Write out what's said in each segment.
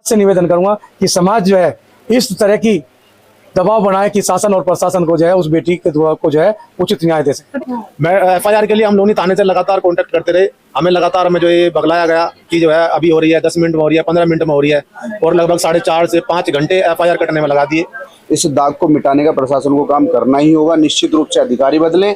से निवेदन करूंगा कि समाज जो है इस तरह की दबाव बनाए कि शासन और प्रशासन को जो है उस बेटी के को जो है उचित न्याय दे सके। मैं एफआईआर के लिए हम लोनी थाने से लगातार कांटेक्ट करते रहे। हमें लगातार जो ये बगलाया गया कि जो है अभी हो रही है, 10 मिनट में हो रही है, 15 मिनट में हो रही है, और लगभग 4.5 से 5 घंटे एफआईआर कटने में लगा दिए। इस दाग को मिटाने का प्रशासन को काम करना ही होगा। निश्चित रूप से अधिकारी बदले,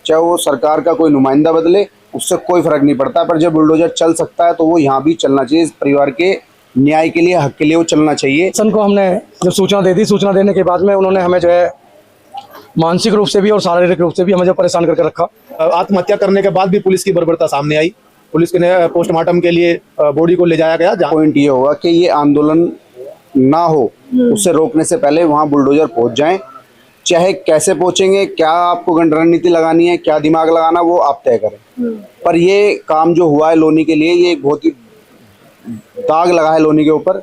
चाहे वो सरकार का कोई नुमाइंदा बदले, उससे कोई फर्क नहीं पड़ता। पर जब बुलडोजर चल सकता है तो वो यहाँ भी चलना चाहिए। इस परिवार के न्याय के लिए, हक के लिए वो चलना चाहिए। सन को हमने जब सूचना दे दी, सूचना देने के बाद में उन्होंने हमें जो है मानसिक रूप से भी और शारीरिक रूप से भी हमें जो परेशान करके रखा। आत्महत्या करने के बाद भी पुलिस की बर्बरता सामने आई। पुलिस ने पोस्टमार्टम के लिए बॉडी को ले जाया गया। पॉइंट ये होगा कि ये आंदोलन ना हो, उससे रोकने से पहले वहाँ बुलडोजर पहुँच जाएं। चाहे कैसे पहुँचेंगे, क्या आपको रणनीति लगानी है, क्या दिमाग लगाना, वो आप तय करें। पर ये काम जो हुआ है लोनी के लिए, ये बहुत ही दाग लगा है लोनी के ऊपर।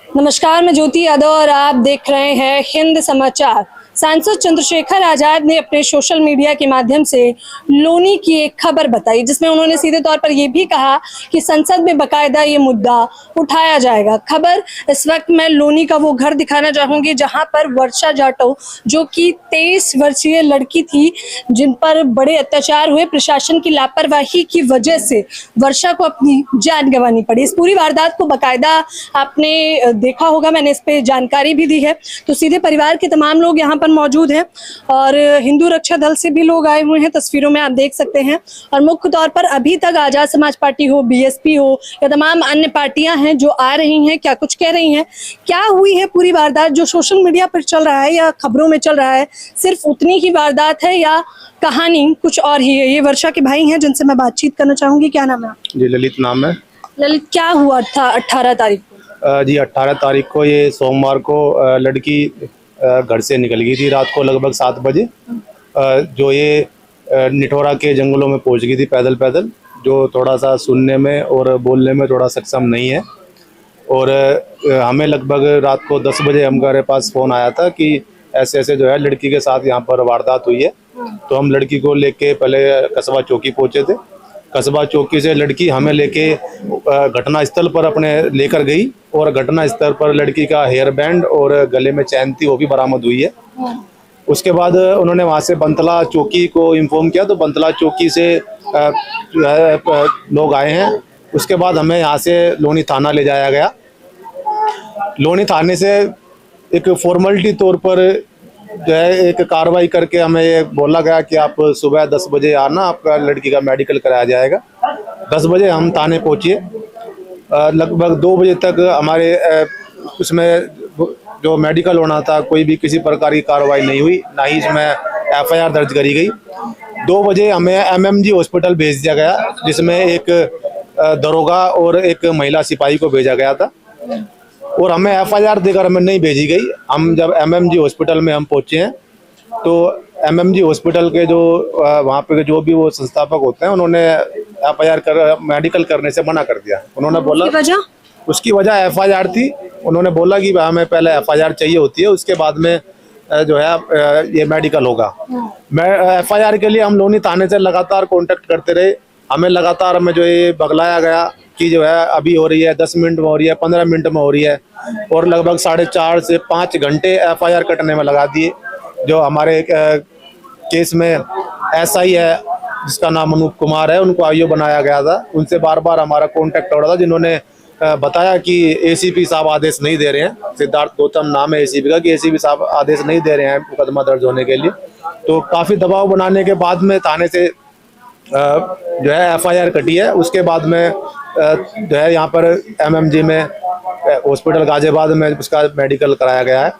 नमस्कार, मैं ज्योति यादव और आप देख रहे हैं हिंद समाचार। सांसद चंद्रशेखर आजाद ने अपने सोशल मीडिया के माध्यम से लोनी की एक खबर बताई, जिसमें उन्होंने सीधे तौर पर यह भी कहा कि संसद में बकायदा ये मुद्दा उठाया जाएगा। खबर इस वक्त मैं लोनी का वो घर दिखाना चाहूंगी जहां पर वर्षा जाटव, जो कि 23 वर्षीय लड़की थी, जिन पर बड़े अत्याचार हुए, प्रशासन की लापरवाही की वजह से वर्षा को अपनी जान गंवानी पड़ी। इस पूरी वारदात को बकायदा आपने देखा होगा, मैंने इस पे जानकारी भी दी है। तो सीधे परिवार के तमाम लोग यहाँ पर मौजूद हैं और हिंदू रक्षा दल से भी लोग आए हुए हैं, तस्वीरों में आप देख सकते हैं। और मुख्य तौर पर अभी तक आजाद समाज पार्टी हो, बीएसपी हो या तमाम अन्य पार्टियां हैं जो आ रही हैं, क्या कुछ कह रही हैं, क्या हुई है पूरी वारदात जो सोशल मीडिया पर चल रहा है या खबरों में चल रहा है, सिर्फ उतनी ही वारदात है या कहानी कुछ और ही है। ये वर्षा के भाई हैं जिनसे मैं बातचीत करना चाहूंगी। क्या नाम है? जी, ललित नाम है। ललित, क्या हुआ था 18 तारीख को? जी, 18 तारीख को, ये सोमवार को लड़की घर से निकल गई थी रात को लगभग 7 बजे। जो ये निठोरा के जंगलों में पहुंच गई थी पैदल पैदल, जो थोड़ा सा सुनने में और बोलने में थोड़ा सक्षम नहीं है। और हमें लगभग रात को 10 बजे हमारे पास फ़ोन आया था कि ऐसे ऐसे जो है लड़की के साथ यहाँ पर वारदात हुई है। तो हम लड़की को लेके पहले कस्बा चौकी पहुँचे थे। कस्बा चौकी से लड़की हमें लेके घटना स्थल पर अपने लेकर गई और घटना स्थल पर लड़की का हेयर बैंड और गले में चैन थी, वो भी बरामद हुई है। उसके बाद उन्होंने वहाँ से बंतला चौकी को इन्फॉर्म किया, तो बंतला चौकी से लोग आए हैं। उसके बाद हमें यहाँ से लोनी थाना ले जाया गया। लोनी थाने से एक फॉर्मेलिटी तौर पर जो है एक कार्रवाई करके हमें ये बोला गया कि आप सुबह 10 बजे आना, आपका लड़की का मेडिकल कराया जाएगा। 10 बजे हम थाने पहुँचे। लगभग 2 बजे तक हमारे उसमें जो मेडिकल होना था, कोई भी किसी प्रकार की कार्रवाई नहीं हुई, ना ही इसमें एफआईआर दर्ज करी गई। 2 बजे हमें एमएमजी हॉस्पिटल भेज दिया गया, जिसमें एक दरोगा और एक महिला सिपाही को भेजा गया था। और हमें एफआईआर देकर हमें नहीं भेजी गई। हम जब एमएमजी हॉस्पिटल में हम पहुंचे हैं, तो एमएमजी हॉस्पिटल के जो वहाँ पे जो भी वो संस्थापक होते हैं, उन्होंने एफआईआर मेडिकल करने से मना कर दिया। उन्होंने बोला उसकी वजह एफआईआर थी। उन्होंने बोला कि हमें पहले एफआईआर चाहिए होती है, उसके बाद में जो है ये मेडिकल होगा। मैं एफआईआर के लिए हम लोनी थाने से लगातार कॉन्टेक्ट करते रहे। हमें लगातार हमें जो ये बगलाया गया कि जो है अभी हो रही है, 10 मिनट में हो रही है, 15 मिनट में हो रही है, और लगभग 4.5 से 5 घंटे एफआईआर कटने में लगा दिए। जो हमारे केस में एसआई है जिसका नाम अनूप कुमार है, उनको आईओ बनाया गया था। उनसे बार बार हमारा कांटेक्ट हो रहा था, जिन्होंने बताया कि एसीपी साहब आदेश नहीं दे रहे हैं। सिद्धार्थ गौतम नाम है एसीपी का, कि एसीपी साहब आदेश नहीं दे रहे हैं मुकदमा दर्ज होने के लिए। तो काफ़ी दबाव बनाने के बाद में थाने से जो है एफआईआर कटी है। उसके बाद में जो है यहाँ पर एमएमजी में हॉस्पिटल गाजियाबाद में उसका मेडिकल कराया गया है।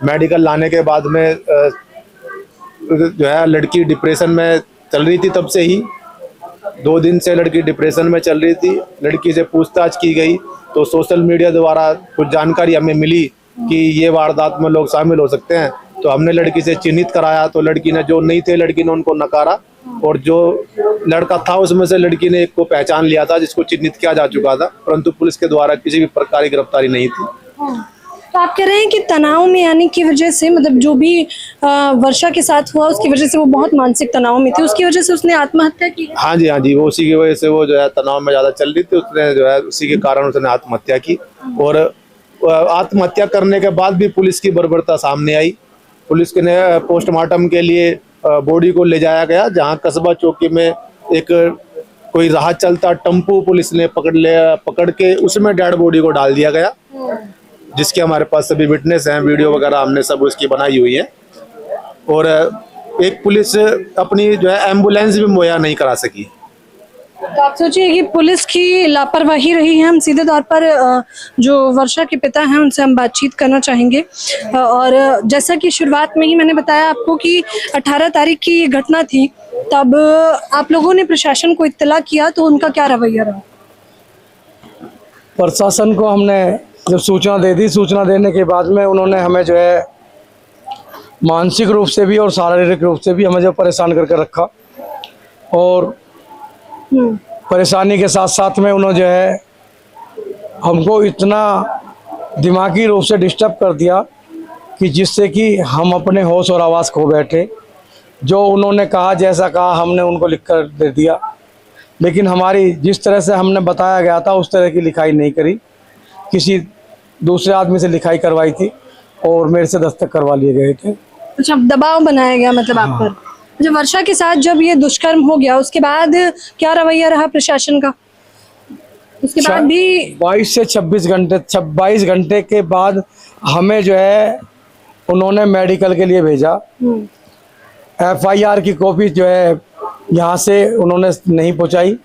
मेडिकल लाने के बाद में जो है लड़की डिप्रेशन में चल रही थी। तब से ही 2 दिन से लड़की डिप्रेशन में चल रही थी। लड़की से पूछताछ की गई तो सोशल मीडिया द्वारा कुछ जानकारी हमें मिली कि ये वारदात में लोग शामिल हो सकते हैं। तो हमने लड़की से चिन्हित कराया, तो लड़की ने, जो नहीं थे लड़की ने, उनको नकारा। और जो लड़का था उसमें से लड़की ने एक को पहचान लिया था, जिसको चिन्हित किया जा चुका था, परंतु पुलिस के द्वारा किसी भी प्रकार की गिरफ्तारी नहीं थी। तो आप कह रहे हैं कि तनाव में आने की वजह से, मतलब जो भी वर्षा के साथ हुआ उसकी वजह से वो बहुत मानसिक तनाव में थी, उसकी वजह से उसने आत्महत्या की? हाँ जी, वो उसी की वजह से वो जो है तनाव में ज़्यादा चल रही थी, उसने जो है उसी के कारण उसने आत्महत्या की। और आत्महत्या करने के बाद भी पुलिस की बर्बरता सामने आई। पुलिस के ने पोस्टमार्टम के लिए बॉडी को ले जाया गया, जहां कस्बा चौकी में एक कोई राह चलता टेम्पू पुलिस ने पकड़ के उसमें डेड बॉडी को डाल दिया गया, जिसके हमारे पास सभी विटनेस हैं, वीडियो वगैरह हमने सब उसकी बनाई हुई है। और एक पुलिस अपनी जो है एम्बुलेंस भी मुहैया नहीं करा सकी। तो आप सोचिए कि पुलिस की लापरवाही रही है। हम सीधे तौर पर जो वर्षा के पिता हैं उनसे हम बातचीत करना चाहेंगे। और जैसा कि शुरुआत में ही मैंने बताया आपको कि 18 तारीख की ये घटना थी, तब आप लोगों ने प्रशासन को इत्तला किया तो उनका क्या रवैया रहा? प्रशासन को हमने जब सूचना दे दी, सूचना देने के बाद में उन्होंने हमें जो है मानसिक रूप से भी और शारीरिक रूप से भी हमें जो परेशान करके रखा, और परेशानी के साथ साथ में उन्होंने जो है हमको इतना दिमागी रूप से डिस्टर्ब कर दिया कि जिससे कि हम अपने होश और आवाज़ खो बैठे। जो उन्होंने कहा, जैसा कहा हमने उनको लिख कर दे दिया, लेकिन हमारी जिस तरह से हमने बताया गया था उस तरह की लिखाई नहीं करी, किसी दूसरे आदमी से लिखाई करवाई थी और मेरे से दस्तखत करवा लिए गए थे। अच्छा, दबाव बनाया गया मतलब आप पर। जब वर्षा के साथ जब ये दुष्कर्म हो गया उसके बाद क्या रवैया रहा प्रशासन का? उसके बाद भी 22 से 22 घंटे के बाद हमें जो है उन्होंने मेडिकल के लिए भेजा। FIR की कॉपी जो है यहाँ से उन्होंने नहीं पहुँचाई,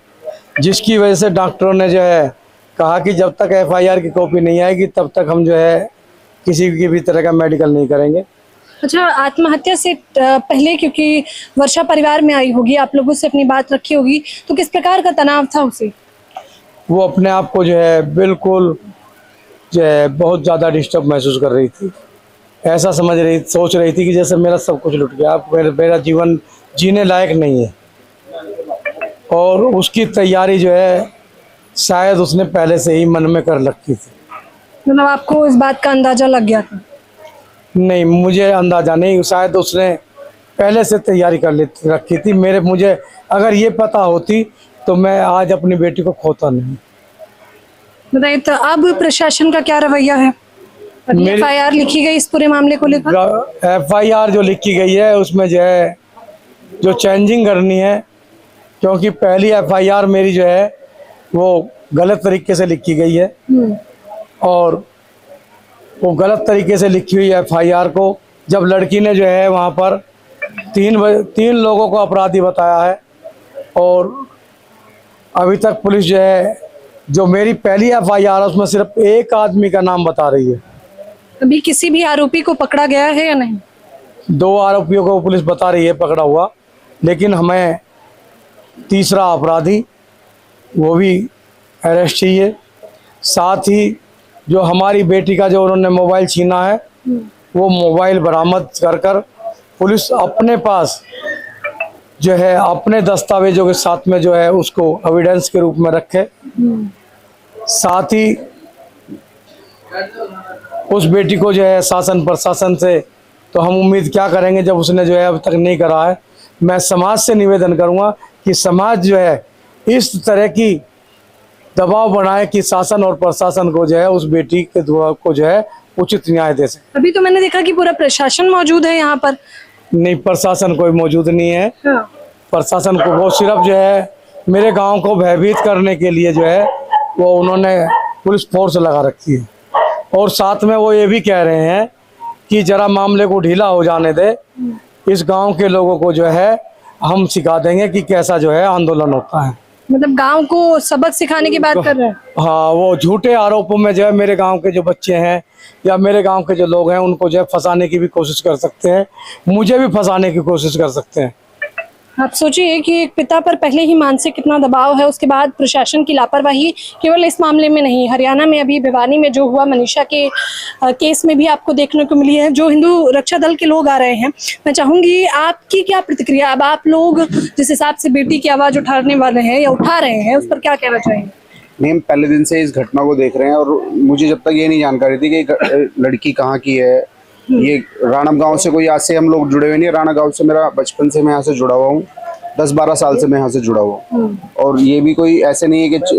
जिसकी वजह से डॉक्टरों ने जो है कहा कि जब तक FIR की कॉपी नहीं आएगी तब तक हम जो है किसी की भी तरह का मेडिकल नहीं करेंगे। अच्छा, आत्महत्या से पहले क्योंकि वर्षा परिवार में आई होगी, आप लोगों से अपनी बात रखी होगी, तो किस प्रकार का तनाव था उसे? वो अपने आप को जो है बिल्कुल जो है बहुत ज़्यादा डिस्टर्ब महसूस कर रही थी। ऐसा सोच रही थी कि जैसे मेरा सब कुछ लुट गया, मेरा जीवन जीने लायक नहीं है। और उसकी तैयारी जो है शायद उसने पहले से ही मन में कर रखी थी। मतलब आपको इस बात का अंदाजा लग गया था? नहीं, मुझे अंदाजा नहीं, शायद उसने पहले से तैयारी कर रखी थी। मुझे अगर ये पता होती तो मैं आज अपनी बेटी को खोता नहीं। बताइए, तो अब प्रशासन का क्या रवैया है? FIR लिखी गई इस पूरे मामले को लेकर? FIR जो लिखी गई है उसमें जो है जो चेंजिंग करनी है, क्योंकि पहली FIR मेरी जो है वो गलत तरीके से लिखी गई है, और वो गलत तरीके से लिखी हुई FIR को जब लड़की ने जो है वहाँ पर तीन लोगों को अपराधी बताया है, और अभी तक पुलिस जो है जो मेरी पहली FIR है उसमें सिर्फ एक आदमी का नाम बता रही है। अभी किसी भी आरोपी को पकड़ा गया है या नहीं? 2 आरोपियों को पुलिस बता रही है पकड़ा हुआ, लेकिन हमें तीसरा अपराधी वो भी अरेस्ट चाहिए। साथ ही जो हमारी बेटी का जो उन्होंने मोबाइल छीना है वो मोबाइल बरामद कर पुलिस अपने पास जो है अपने दस्तावेजों के साथ में जो है उसको एविडेंस के रूप में रखे। साथ ही उस बेटी को जो है शासन प्रशासन से तो हम उम्मीद क्या करेंगे जब उसने जो है अब तक नहीं करा है। मैं समाज से निवेदन करूंगा कि समाज जो है इस तरह की दबाव बनाए कि शासन और प्रशासन को जो है उस बेटी के को जो है उचित न्याय दे सके। अभी तो मैंने देखा कि पूरा प्रशासन मौजूद है यहाँ पर। नहीं, प्रशासन कोई मौजूद नहीं है। प्रशासन को वो सिर्फ जो है मेरे गांव को भयभीत करने के लिए जो है वो उन्होंने पुलिस फोर्स लगा रखी है, और साथ में वो ये भी कह रहे हैं कि जरा मामले को ढीला हो जाने दे, इस गांव के लोगों को जो है हम सिखा देंगे कि कैसा जो है आंदोलन होता है। मतलब गांव को सबक सिखाने की बात कर रहे हैं? हाँ, वो झूठे आरोपों में जो है मेरे गांव के जो बच्चे हैं या मेरे गांव के जो लोग हैं उनको जो है फंसाने की भी कोशिश कर सकते हैं, मुझे भी फंसाने की कोशिश कर सकते हैं। आप सोचिए कि एक पिता पर पहले ही मानसिक कितना दबाव है, उसके बाद प्रशासन की लापरवाही केवल इस मामले में नहीं, हरियाणा में अभी भिवानी में जो हुआ मनीषा के केस में भी आपको देखने को मिली है। जो हिंदू रक्षा दल के लोग आ रहे हैं, मैं चाहूंगी आपकी क्या प्रतिक्रिया? अब आप लोग जिस हिसाब से बेटी की आवाज उठाने वाले हैं या उठा रहे हैं, उस पर क्या कहना चाहेंगे? नहीं, हम पहले दिन से इस घटना को देख रहे हैं और मुझे जब तक ये नहीं जानकारी थी कि लड़की कहाँ की है। ये राणम गांव से कोई आज से हम लोग जुड़े हुए नहीं है। राणा गांव से मेरा बचपन से मैं यहाँ से जुड़ा हुआ हूँ, 10-12 साल से मैं यहाँ से जुड़ा हुआ। और ये भी कोई ऐसे नहीं है कि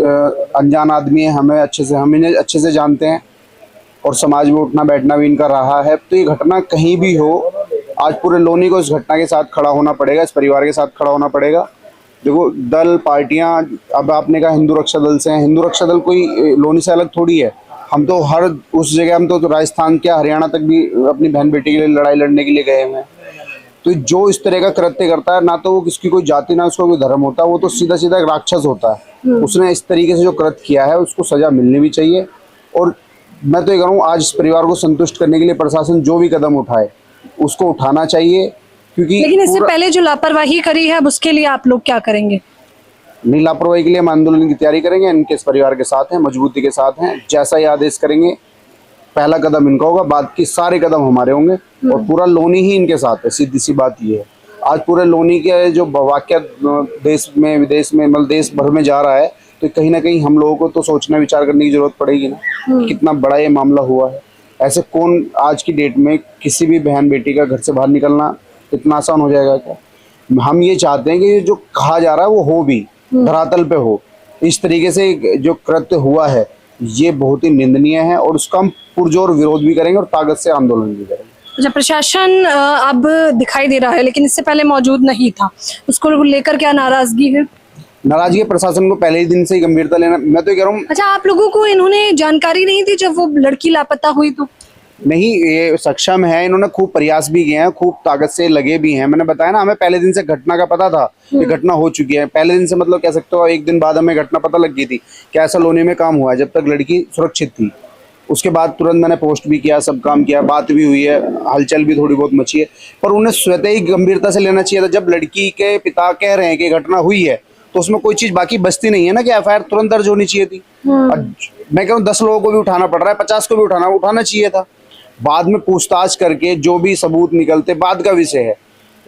अनजान आदमी है, हम इन्हें अच्छे से जानते हैं। और समाज में उठना बैठना भी इनका रहा है। तो ये घटना कहीं भी हो, आज पूरे लोनी को इस घटना के साथ खड़ा होना पड़ेगा, इस परिवार के साथ खड़ा होना पड़ेगा। देखो दल पार्टियां, अब आपने कहा हिंदू रक्षा दल से हैं, हिंदू रक्षा दल कोई लोनी से अलग थोड़ी है। हम तो हर उस जगह, हम तो राजस्थान क्या हरियाणा तक भी अपनी बहन बेटी के लिए लड़ाई लड़ने के लिए गए हुए हैं। तो जो इस तरह का कृत्य करता है, ना तो वो किसकी कोई जाति ना उसका कोई धर्म होता है, वो तो सीधा सीधा एक राक्षस होता है। उसने इस तरीके से जो कृत्य किया है उसको सजा मिलनी भी चाहिए। और मैं तो ये कहूँ आज इस परिवार को संतुष्ट करने के लिए प्रशासन जो भी कदम उठाए उसको उठाना चाहिए, क्योंकि लेकिन इससे पहले जो लापरवाही करी है अब उसके लिए आप लोग क्या करेंगे? नहीं, लापरवाही के लिए हम आंदोलन की तैयारी करेंगे, इनके इस परिवार के साथ हैं, मजबूती के साथ हैं। जैसा ही आदेश करेंगे पहला कदम इनका होगा, बाद की सारे कदम हमारे होंगे। और पूरा लोनी ही इनके साथ है, सीधी सी बात ये है। आज पूरे लोनी के जो वाक्य देश में विदेश में मतलब देश भर में जा रहा है, तो कहीं ना कहीं हम लोगों को तो सोचना विचार करने की जरूरत पड़ेगी ना, कितना बड़ा ये मामला हुआ है। ऐसे कौन आज की डेट में किसी भी बहन बेटी का घर से बाहर निकलना इतना आसान हो जाएगा क्या? हम ये चाहते हैं कि जो कहा जा रहा है वो हो भी, धरातल पे हो। इस तरीके से जो कृत्य हुआ है ये बहुत ही निंदनीय है और उसका हम पुरजोर विरोध भी करेंगे और ताकत से आंदोलन भी करेंगे। अच्छा, प्रशासन अब दिखाई दे रहा है लेकिन इससे पहले मौजूद नहीं था, उसको लेकर क्या नाराजगी है? नाराजगी प्रशासन को पहले ही दिन से ही गंभीरता लेना, मैं तो ये कह रहा हूँ। अच्छा, आप लोगों को इन्होंने जानकारी नहीं दी जब वो लड़की लापता हुई? तो नहीं, ये सक्षम है, इन्होंने खूब प्रयास भी किए हैं, खूब ताकत से लगे भी हैं। मैंने बताया ना, हमें पहले दिन से घटना का पता था, ये घटना हो चुकी है। पहले दिन से मतलब कह सकते हो एक दिन बाद हमें घटना पता लग गई थी कि ऐसा लोनी में काम हुआ है, जब तक लड़की सुरक्षित थी। उसके बाद तुरंत मैंने पोस्ट भी किया, सब काम किया, बात भी हुई है, हलचल भी थोड़ी बहुत मची है। पर उन्हें स्वतः ही गंभीरता से लेना चाहिए था। जब लड़की के पिता कह रहे हैं कि घटना हुई है तो उसमें कोई चीज बाकी बचती नहीं है ना कि एफआईआर तुरंत दर्ज होनी चाहिए थी। मैं कहूँ 10 लोगों को भी उठाना पड़ रहा है, 50 को भी उठाना चाहिए था। बाद में पूछताछ करके जो भी सबूत निकलते बाद का विषय है।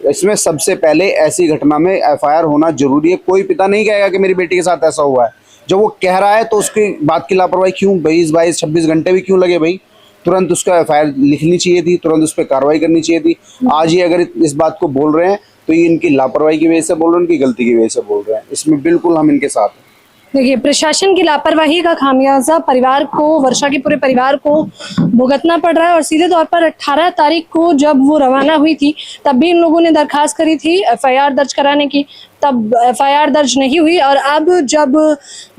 इसमें सबसे पहले ऐसी घटना में एफआईआर होना जरूरी है। कोई पिता नहीं कहेगा कि मेरी बेटी के साथ ऐसा हुआ है। जब वो कह रहा है तो उसकी बात की लापरवाही क्यों 22-26 घंटे भी क्यों लगे भाई? तुरंत उसका एफआईआर लिखनी चाहिए थी, तुरंत उस पर कार्रवाई करनी चाहिए थी। आज ये अगर इस बात को बोल रहे हैं तो ये इनकी लापरवाही की वजह से बोल रहे हैं, इनकी गलती की वजह से बोल रहे हैं। इसमें बिल्कुल हम इनके साथ हैं। देखिए, प्रशासन की लापरवाही का खामियाजा परिवार को, वर्षा के पूरे परिवार को भुगतना पड़ रहा है। और सीधे तौर पर 18 तारीख को जब वो रवाना हुई थी तब भी इन लोगों ने दरखास्त करी थी एफआईआर दर्ज कराने की, तब एफआईआर दर्ज नहीं हुई। और अब जब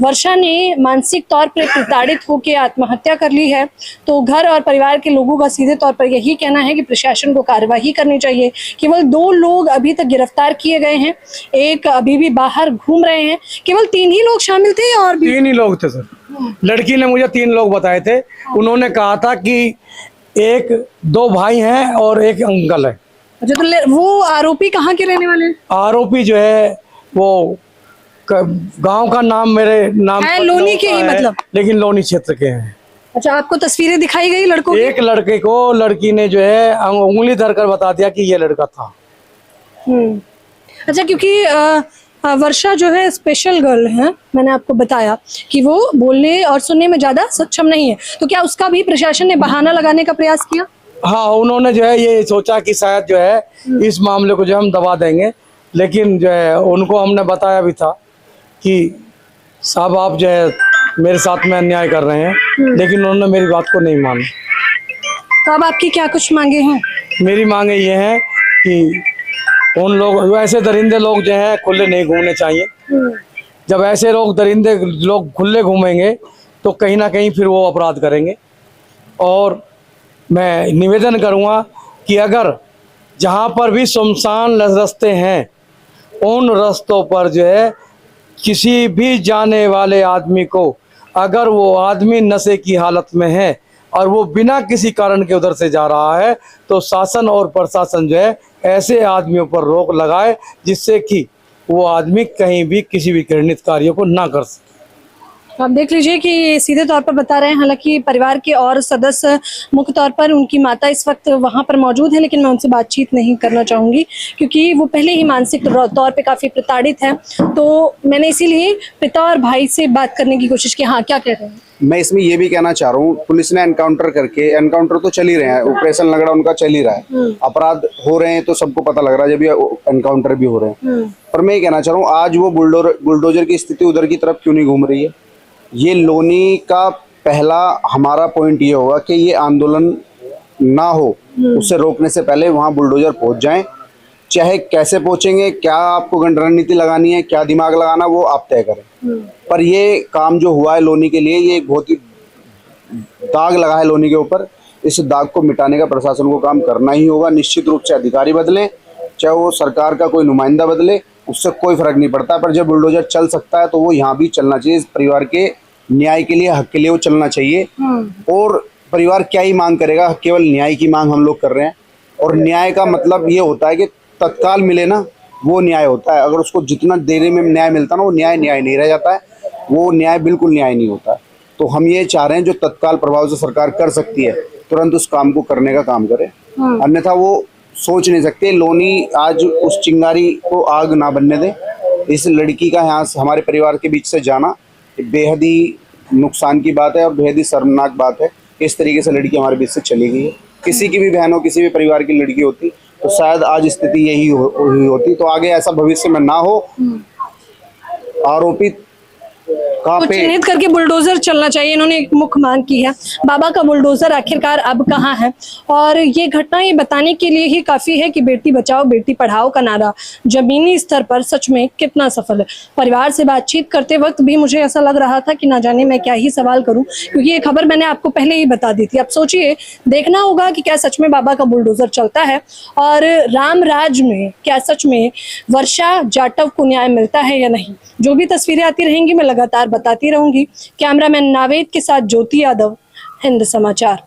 वर्षा ने मानसिक तौर पर प्रताड़ित होकर आत्महत्या कर ली है तो घर और परिवार के लोगों का सीधे तौर पर यही कहना है कि प्रशासन को कार्रवाई करनी चाहिए। केवल 2 लोग अभी तक गिरफ्तार किए गए हैं, एक अभी भी बाहर घूम रहे हैं। केवल 3 ही लोग शामिल थे और 3 ही लोग थे सर। लड़की ने मुझे 3 लोग बताए थे। उन्होंने कहा था कि 2 भाई हैं और एक अंकल है। अच्छा, तो वो आरोपी कहाँ के रहने वाले हैं? आरोपी जो है वो गांव का नाम मेरे नाम है, लोनी के ही मतलब, लेकिन लोनी क्षेत्र के हैं। अच्छा, आपको तस्वीरें दिखाई गई लड़कों की? एक लड़के को लड़की ने जो है उंगली धरकर बता दिया कि ये लड़का था। अच्छा, क्योंकि वर्षा जो है स्पेशल गर्ल है, मैंने आपको बताया कि वो बोलने और सुनने में ज्यादा सक्षम नहीं है, तो क्या उसका भी प्रशासन ने बहाना लगाने का प्रयास किया? हाँ, उन्होंने जो है ये सोचा कि शायद जो है इस मामले को जो हम दबा देंगे, लेकिन जो है उनको हमने बताया भी था कि साहब आप जो है मेरे साथ में अन्याय कर रहे हैं, लेकिन उन्होंने मेरी बात को नहीं माना। तो अब आपकी क्या कुछ मांगे हैं? मेरी मांगे ये हैं कि उन लोग, ऐसे दरिंदे लोग जो हैं खुले नहीं घूमने चाहिए। जब ऐसे लोग दरिंदे लोग खुले घूमेंगे तो कहीं ना कहीं फिर वो अपराध करेंगे। और मैं निवेदन करूंगा कि अगर जहां पर भी सुनसान रास्ते हैं उन रास्तों पर जो है किसी भी जाने वाले आदमी को, अगर वो आदमी नशे की हालत में है और वो बिना किसी कारण के उधर से जा रहा है तो शासन और प्रशासन जो है ऐसे आदमियों पर रोक लगाए जिससे कि वो आदमी कहीं भी किसी भी घृणित कार्यों को ना कर सके। आप देख लीजिए कि सीधे तौर पर बता रहे हैं, हालांकि परिवार के और सदस्य, मुख्य तौर पर उनकी माता इस वक्त वहां पर मौजूद है, लेकिन मैं उनसे बातचीत नहीं करना चाहूंगी क्योंकि वो पहले ही मानसिक तौर पे काफी प्रताड़ित हैं। तो मैंने इसीलिए पिता और भाई से बात करने की कोशिश की। हाँ, क्या कह रहे हैं? मैं इसमें ये भी कहना चाह रहा हूँ, पुलिस ने एनकाउंटर करके, एनकाउंटर तो चल ही रहे हैं, ऑपरेशन लगड़ा उनका चल ही रहा है, अपराध हो रहे हैं तो सबको पता लग रहा है, जब ये एनकाउंटर भी हो रहे हैं। पर मैं ये कहना चाह रहा हूँ, आज वो बुलडोजर की स्थिति उधर की तरफ क्यों नहीं घूम रही है? ये लोनी का पहला हमारा पॉइंट ये होगा कि ये आंदोलन ना हो, उसे रोकने से पहले वहाँ बुलडोजर पहुंच जाएं। चाहे कैसे पहुंचेंगे, क्या आपको रणनीति लगानी है, क्या दिमाग लगाना, वो आप तय करें। पर ये काम जो हुआ है लोनी के लिए, ये एक बहुत ही दाग लगा है लोनी के ऊपर। इस दाग को मिटाने का प्रशासन को काम करना ही होगा। निश्चित रूप से अधिकारी बदलें, चाहे वो सरकार का कोई नुमाइंदा बदले, उससे कोई फर्क नहीं पड़ता। पर जब बुलडोजर चल सकता है तो वो यहाँ भी चलना चाहिए। इस परिवार के न्याय के लिए, हक के लिए वो चलना चाहिए। और परिवार क्या ही मांग करेगा, केवल न्याय की मांग हम लोग कर रहे हैं। और न्याय का मतलब ये होता है कि तत्काल मिले ना, वो न्याय होता है। अगर उसको जितना देर में न्याय मिलता ना, वो न्याय नहीं रह जाता है, वो न्याय बिल्कुल न्याय नहीं होता है। तो हम ये चाह रहे हैं जो तत्काल प्रभाव से सरकार कर सकती है, तुरंत उस काम को करने का काम करे। अन्यथा वो सोच नहीं सकते। लोनी आज उस चिंगारी को आग ना बनने दे। इस लड़की का यहाँ हमारे परिवार के बीच से जाना बेहद ही नुकसान की बात है और बेहद ही शर्मनाक बात है। इस तरीके से लड़की हमारे बीच से चली गई है। किसी की भी बहन हो, किसी भी परिवार की लड़की होती तो शायद आज स्थिति यही हुई होती। तो आगे ऐसा भविष्य में ना हो। आरोपित तो चिन्हित करके बुलडोजर चलना चाहिए, इन्होंने एक मुख्य मांग की है। बाबा का बुलडोजर आखिरकार अब कहाँ है? और ये घटना ये बताने के लिए ही काफी है कि बेटी बचाओ बेटी पढ़ाओ का नारा जमीनी स्तर पर सच में कितना सफल है। परिवार से बातचीत करते वक्त भी मुझे ऐसा लग रहा था कि ना जाने मैं क्या ही सवाल करूं, क्योंकि ये खबर मैंने आपको पहले ही बता दी थी। अब सोचिए, देखना होगा कि क्या सच में बाबा का बुलडोजर चलता है और रामराज में क्या सच में वर्षा जाटव को न्याय मिलता है या नहीं। जो भी तस्वीरें आती रहेंगी मैं लगातार बताती रहूंगी। कैमरामैन नावेद के साथ ज्योति यादव, हिंद समाचार।